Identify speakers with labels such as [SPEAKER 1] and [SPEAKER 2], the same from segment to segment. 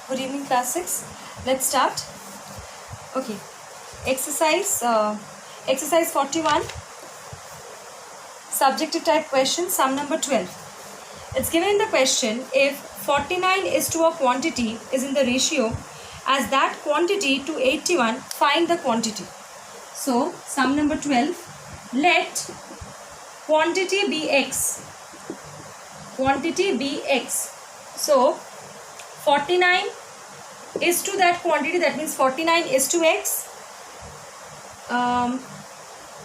[SPEAKER 1] Good evening, class 6. Let's start. Okay. Exercise 41. Subjective type question, sum number 12. It's given in the question, if 49 is to a quantity is in the ratio as that quantity to 81, find the quantity. So, sum number 12, let quantity be x. Quantity be x. So, 49 is to that quantity, that means 49 is to x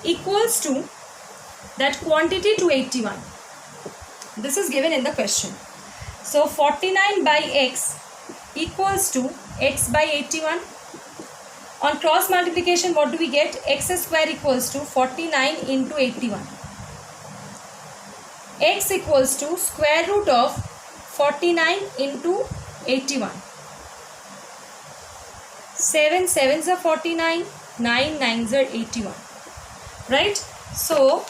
[SPEAKER 1] equals to that quantity to 81. This is given in the question. So 49 by x equals to x by 81. On cross multiplication, what do we get? X square equals to 49 into 81. X equals to square root of 49 into 81. 7 sevens are 49, 9 nines are 81. Right? So,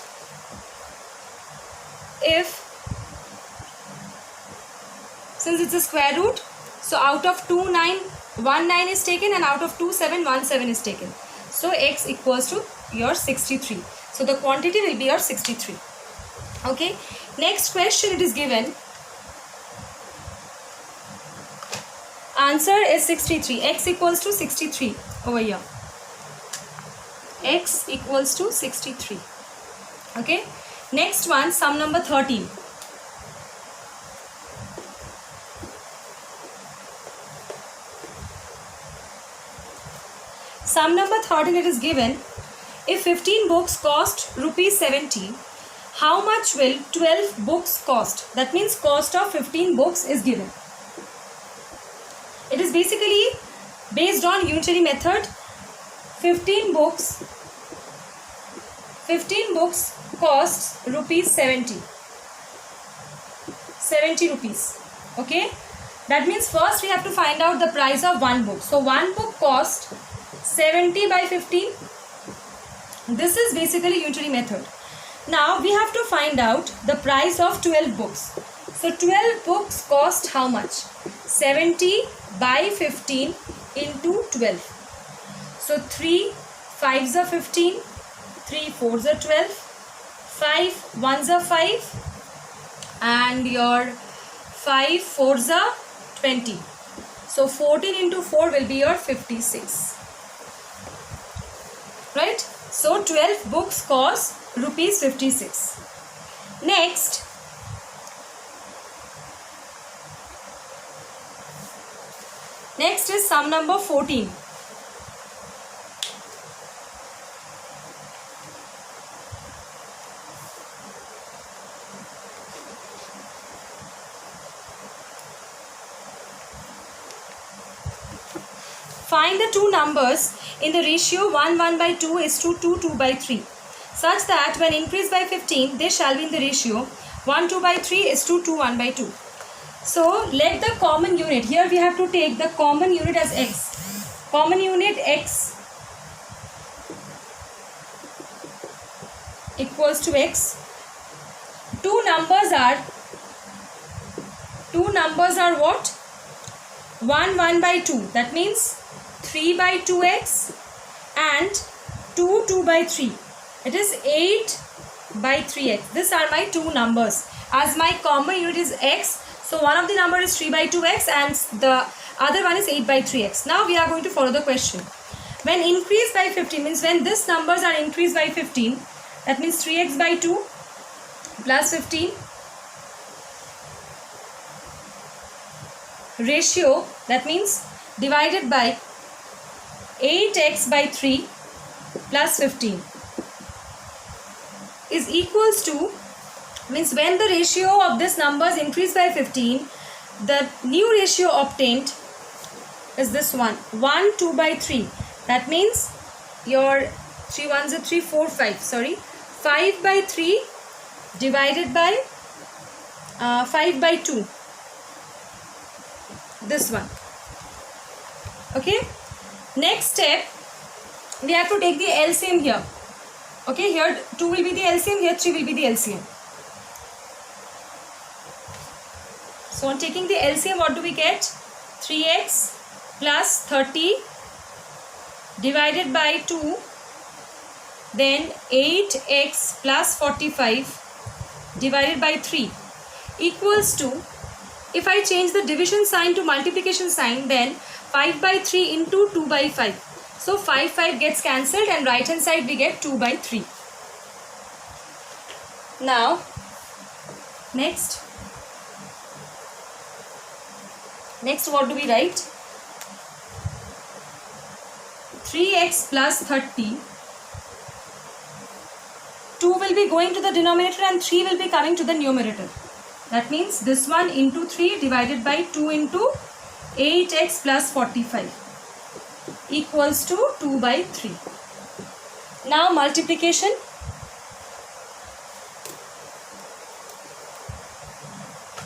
[SPEAKER 1] since it's a square root, so out of 2 9, 1 9 is taken, and out of 2 7, 1 7 is taken. So, x equals to your 63. So, the quantity will be your 63. Okay. Next question, it is given. Answer is 63. X equals to 63 over here. X equals to 63. Okay. Next one, sum number 13. Sum number 13, it is given. If 15 books cost rupees 70, how much will 12 books cost? That means cost of 15 books is given. It is basically based on unitary method. 15 books costs rupees 70 rupees. Okay, that means first we have to find out the price of one book. So one book cost 70 by 15. This is basically unitary method. Now we have to find out the price of 12 books. So 12 books cost how much? 70 by 15 into 12. So 3 5s are 15, 3 4s are 12, 5 1s are 5, and your 5 4s are 20. So 14 into 4 will be your 56. Right? So 12 books cost rupees 56. Next is sum number 14. Find the two numbers in the ratio 1 1 by 2 is to 2 2 by 3, such that when increased by 15, they shall be in the ratio 1 2 by 3 is to 2 1 by 2. So, let the common unit, here we have to take the common unit as x. Common unit x equals to x. Two numbers are what? 1 1 by 2. That means 3 by 2x and 2 2 by 3. It is 8 by 3x. These are my two numbers. As my common unit is x, so one of the number is 3 by 2x and the other one is 8 by 3x. Now we are going to follow the question. When increased by 15 means when these numbers are increased by 15, that means 3x by 2 plus 15 ratio, that means divided by 8x by 3 plus 15 is equals to, means when the ratio of this numbers increased by 15, the new ratio obtained is this one, 1 2 by 3. That means your 3 1s are 3 4 5, sorry, 5 by 3 divided by 5 by 2, this one. Okay, next step, we have to take the LCM here. Okay, here 2 will be the LCM, here 3 will be the LCM. So on taking the LCM, what do we get? 3x plus 30 divided by 2, then 8x plus 45 divided by 3 equals to, if I change the division sign to multiplication sign, then 5 by 3 into 2 by 5. So 5 gets cancelled and right hand side we get 2 by 3. Now next what do we write? 3x plus 30. 2 will be going to the denominator and 3 will be coming to the numerator. That means this one into 3 divided by 2 into 8x plus 45 equals to 2 by 3. Now multiplication.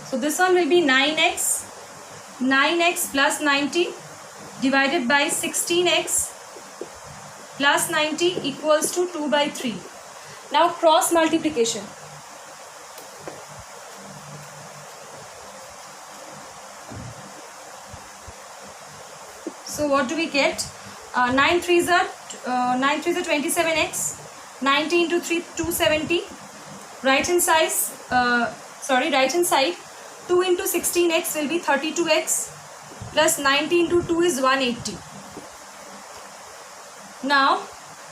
[SPEAKER 1] So this one will be 9x plus 90 divided by 16x plus 90 equals to 2 by 3. Now cross multiplication. So what do we get? 9 3s are 27x. 90 into 3, 270. Right hand side 2 into 16x will be 32x plus 90 into 2 is 180. Now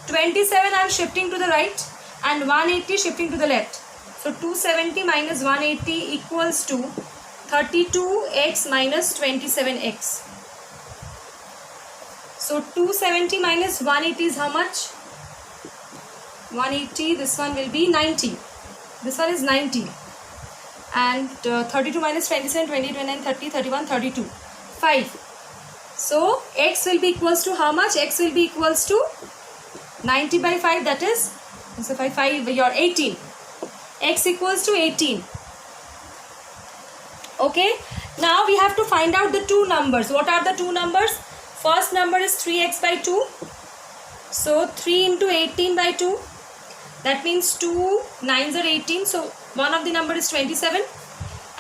[SPEAKER 1] 27 I am shifting to the right and 180 shifting to the left. So 270 minus 180 equals to 32x minus 27x. So 270 minus 180 is how much? 180, this one will be 90. This one is 90. And 32 minus 27, 20, 29, 30, 31, 32. 5. So x will be equals to how much? X will be equals to 90 by 5, that is, so 5, your 18. X equals to 18. Okay. Now we have to find out the two numbers. What are the two numbers? First number is 3x by 2. So 3 into 18 by 2. That means 2 9s are 18. So one of the number is 27.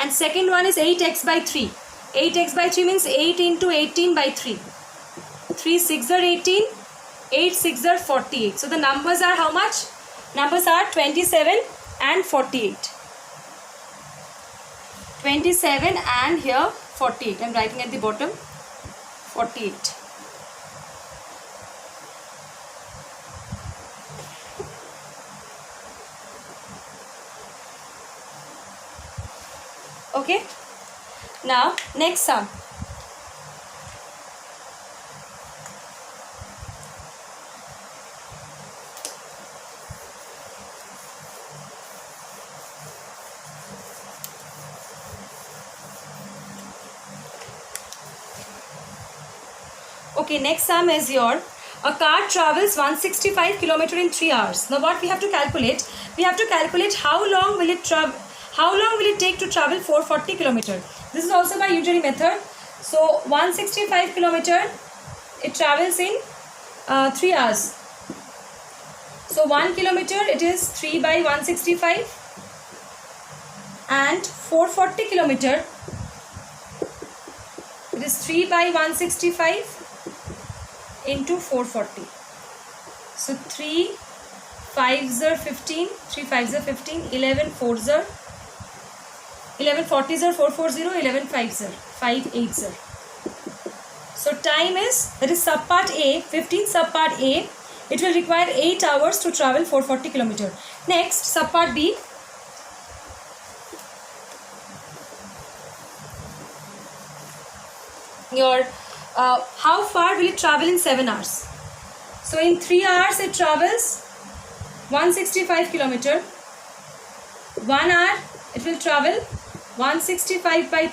[SPEAKER 1] And second one is 8x by 3. 8x by 3 means 8 into 18 by 3. 3 6 are 18. 8 6 are 48. So the numbers are how much? Numbers are 27 and 48. 27 and here 48. I am writing at the bottom 48. Okay. Now next sum. Okay, next sum is your, a car travels 165 km in 3 hours. Now what we have to calculate? We have to calculate how long will it take to travel 440 km. This is also by Ujiri method. So 165 km it travels in 3 hours. So 1 kilometer it is 3 by 165 and 440 km it is 3 by 165 into 440. So 3 5s are 15, 3 5s are 15, 11 4s are 11 40s are 440, 11 5s are 5 8s are. So time is, that is subpart A, 15 subpart A, it will require 8 hours to travel 440 km. Next subpart B. Your how far will it travel in 7 hours? So in 3 hours it travels 165 km. 1 hour it will travel 165 by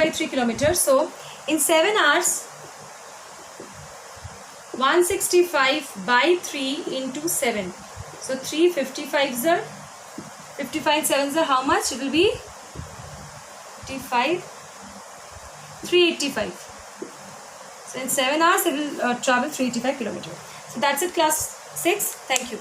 [SPEAKER 1] 3 kilometers. So in 7 hours 165 by 3 into 7. So 3 55s are 55 7s are how much? It will be 55 385. So in 7 hours it will travel 385 kilometers. So that's it, class 6. Thank you.